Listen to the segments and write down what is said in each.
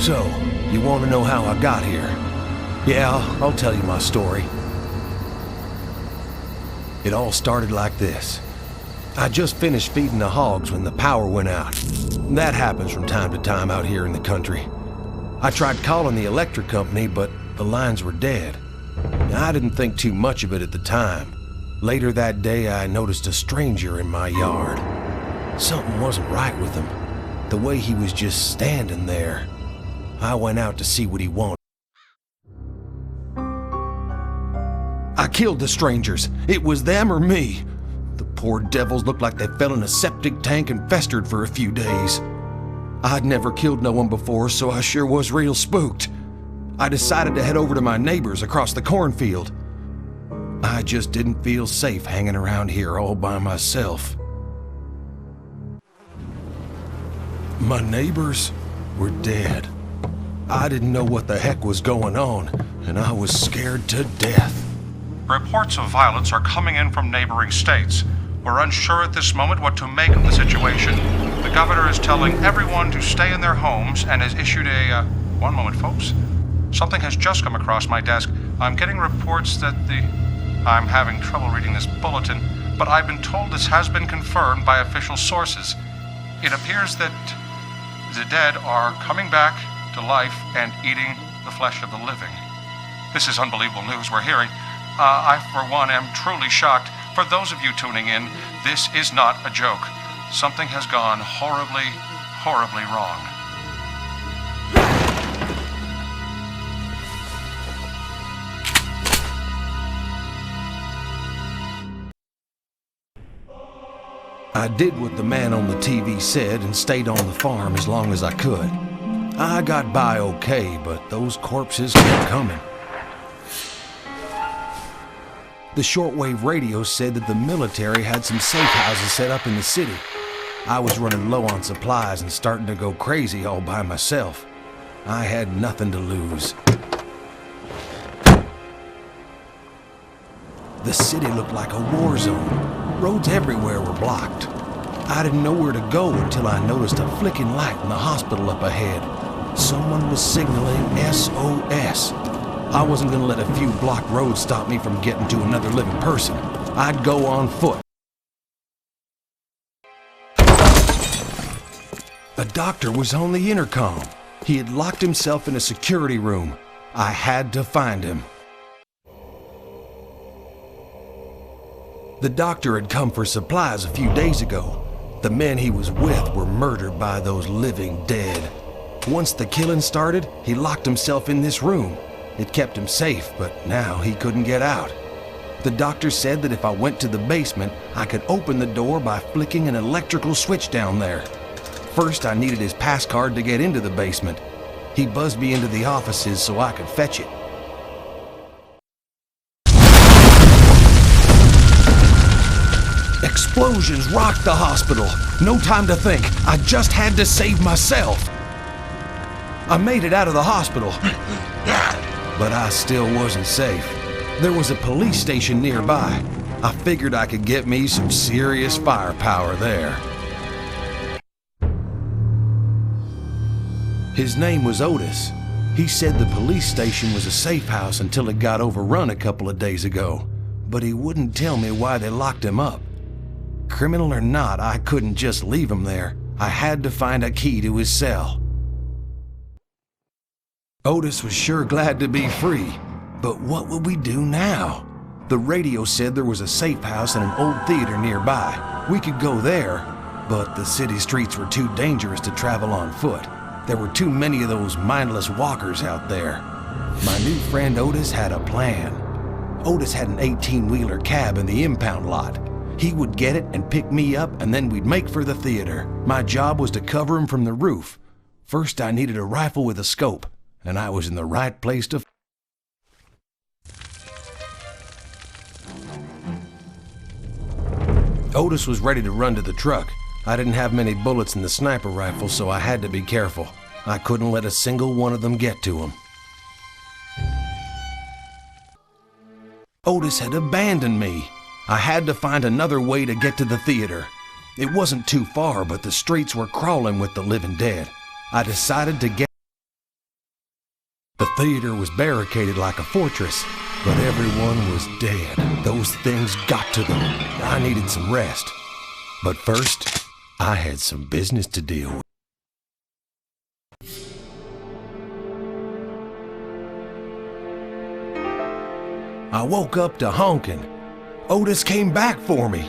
So, you want to know how I got here? Yeah, I'll tell you my story. It all started like this. I just finished feeding the hogs when the power went out. That happens from time to time out here in the country. I tried calling the electric company, but the lines were dead. I didn't think too much of it at the time. Later that day, I noticed a stranger in my yard. Something wasn't right with him. The way he was just standing there. I went out to see what he wanted. I killed the strangers. It was them or me. The poor devils looked like they fell in a septic tank and festered for a few days. I'd never killed no one before, so I sure was real spooked. I decided to head over to my neighbors across the cornfield. I just didn't feel safe hanging around here all by myself. My neighbors were dead. I didn't know what the heck was going on, and I was scared to death. Reports of violence are coming in from neighboring states. We're unsure at this moment what to make of the situation. The governor is telling everyone to stay in their homes and has issued a... One moment, folks. Something has just come across my desk. I'm getting reports that I'm having trouble reading this bulletin, but I've been told this has been confirmed by official sources. It appears that the dead are coming back to life and eating the flesh of the living. This is unbelievable news we're hearing. I, for one, am truly shocked. For those of you tuning in, this is not a joke. Something has gone horribly, horribly wrong. I did what the man on the TV said and stayed on the farm as long as I could. I got by okay, but those corpses kept coming. The shortwave radio said that the military had some safe houses set up in the city. I was running low on supplies and starting to go crazy all by myself. I had nothing to lose. The city looked like a war zone. Roads everywhere were blocked. I didn't know where to go until I noticed a flicking light in the hospital up ahead. Someone was signaling SOS. I wasn't gonna let a few blocked roads stop me from getting to another living person. I'd go on foot. A doctor was on the intercom. He had locked himself in a security room. I had to find him. The doctor had come for supplies a few days ago. The men he was with were murdered by those living dead. Once the killing started, he locked himself in this room. It kept him safe, but now he couldn't get out. The doctor said that if I went to the basement, I could open the door by flicking an electrical switch down there. First, I needed his pass card to get into the basement. He buzzed me into the offices so I could fetch it. Explosions rocked the hospital. No time to think. I just had to save myself. I made it out of the hospital, but I still wasn't safe. There was a police station nearby. I figured I could get me some serious firepower there. His name was Otis. He said the police station was a safe house until it got overrun a couple of days ago, but he wouldn't tell me why they locked him up. Criminal or not, I couldn't just leave him there. I had to find a key to his cell. Otis was sure glad to be free, but what would we do now? The radio said there was a safe house and an old theater nearby. We could go there, but the city streets were too dangerous to travel on foot. There were too many of those mindless walkers out there. My new friend Otis had a plan. Otis had an 18-wheeler cab in the impound lot. He would get it and pick me up, and then we'd make for the theater. My job was to cover him from the roof. First, I needed a rifle with a scope, and I was in the right place to... Otis was ready to run to the truck. I didn't have many bullets in the sniper rifle, so I had to be careful. I couldn't let a single one of them get to him. Otis had abandoned me. I had to find another way to get to the theater. It wasn't too far, but the streets were crawling with the living dead. I decided to get The theater was barricaded like a fortress, but everyone was dead. Those things got to them. I needed some rest. But first, I had some business to deal with. I woke up to honking. Otis came back for me.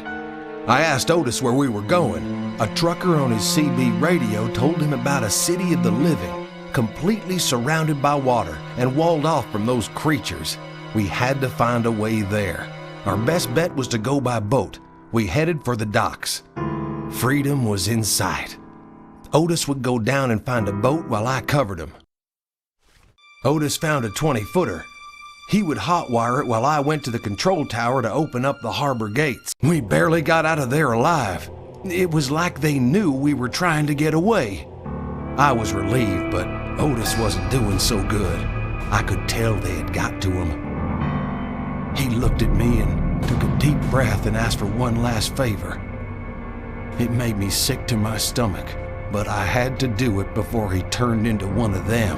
I asked Otis where we were going. A trucker on his CB radio told him about a city of the living, completely surrounded by water and walled off from those creatures. We had to find a way there. Our best bet was to go by boat. We headed for the docks. Freedom was in sight. Otis would go down and find a boat while I covered him. Otis found a 20-footer. He would hotwire it while I went to the control tower to open up the harbor gates. We barely got out of there alive. It was like they knew we were trying to get away. I was relieved, but Otis wasn't doing so good. I could tell they had got to him. He looked at me and took a deep breath and asked for one last favor. It made me sick to my stomach, but I had to do it before he turned into one of them,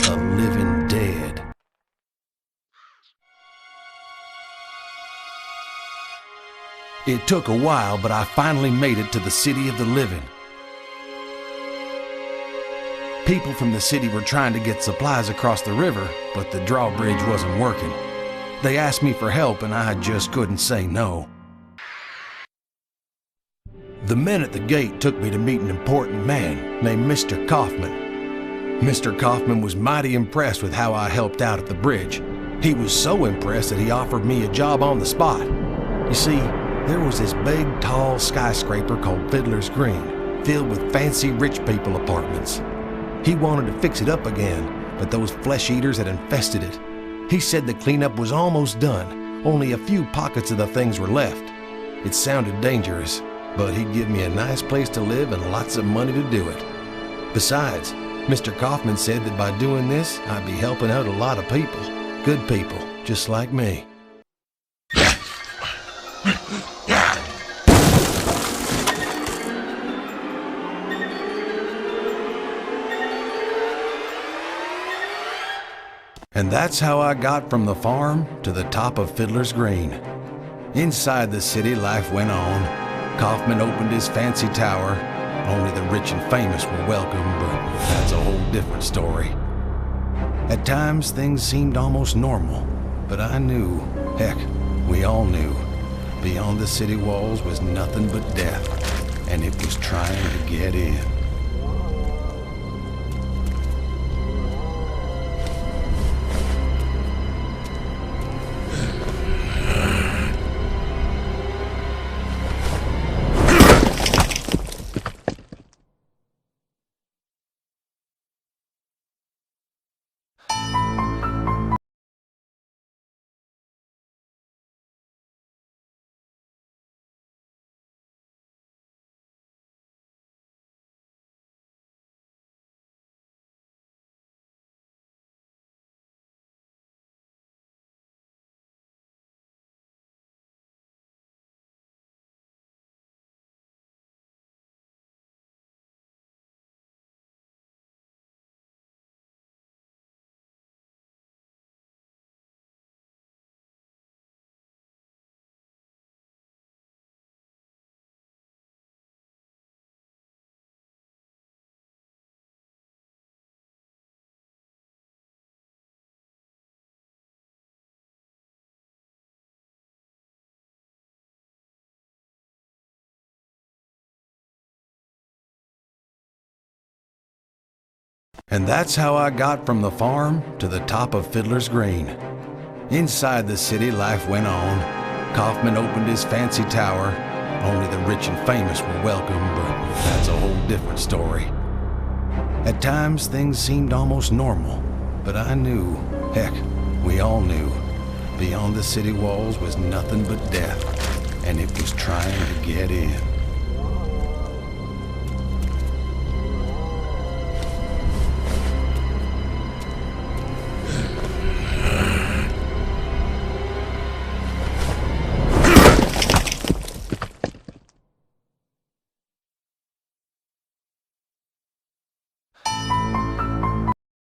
a living dead. It took a while, but I finally made it to the city of the living. People from the city were trying to get supplies across the river, but the drawbridge wasn't working. They asked me for help, and I just couldn't say no. The men at the gate took me to meet an important man named Mr. Kaufman. Mr. Kaufman was mighty impressed with how I helped out at the bridge. He was so impressed that he offered me a job on the spot. You see, there was this big, tall skyscraper called Fiddler's Green, filled with fancy rich people apartments. He wanted to fix it up again, but those flesh eaters had infested it. He said the cleanup was almost done, only a few pockets of the things were left. It sounded dangerous, but he'd give me a nice place to live and lots of money to do it. Besides, Mr. Kaufman said that by doing this, I'd be helping out a lot of people. Good people, just like me. And that's how I got from the farm to the top of Fiddler's Green. Inside the city, life went on. Kaufman opened his fancy tower. Only the rich and famous were welcome, but that's a whole different story. At times, things seemed almost normal, but I knew, heck, we all knew, beyond the city walls was nothing but death, and it was trying to get in. And that's how I got from the farm to the top of Fiddler's Green. Inside the city, life went on. Kaufman opened his fancy tower. Only the rich and famous were welcome, but that's a whole different story. At times, things seemed almost normal, but I knew, heck, we all knew, beyond the city walls was nothing but death, and it was trying to get in.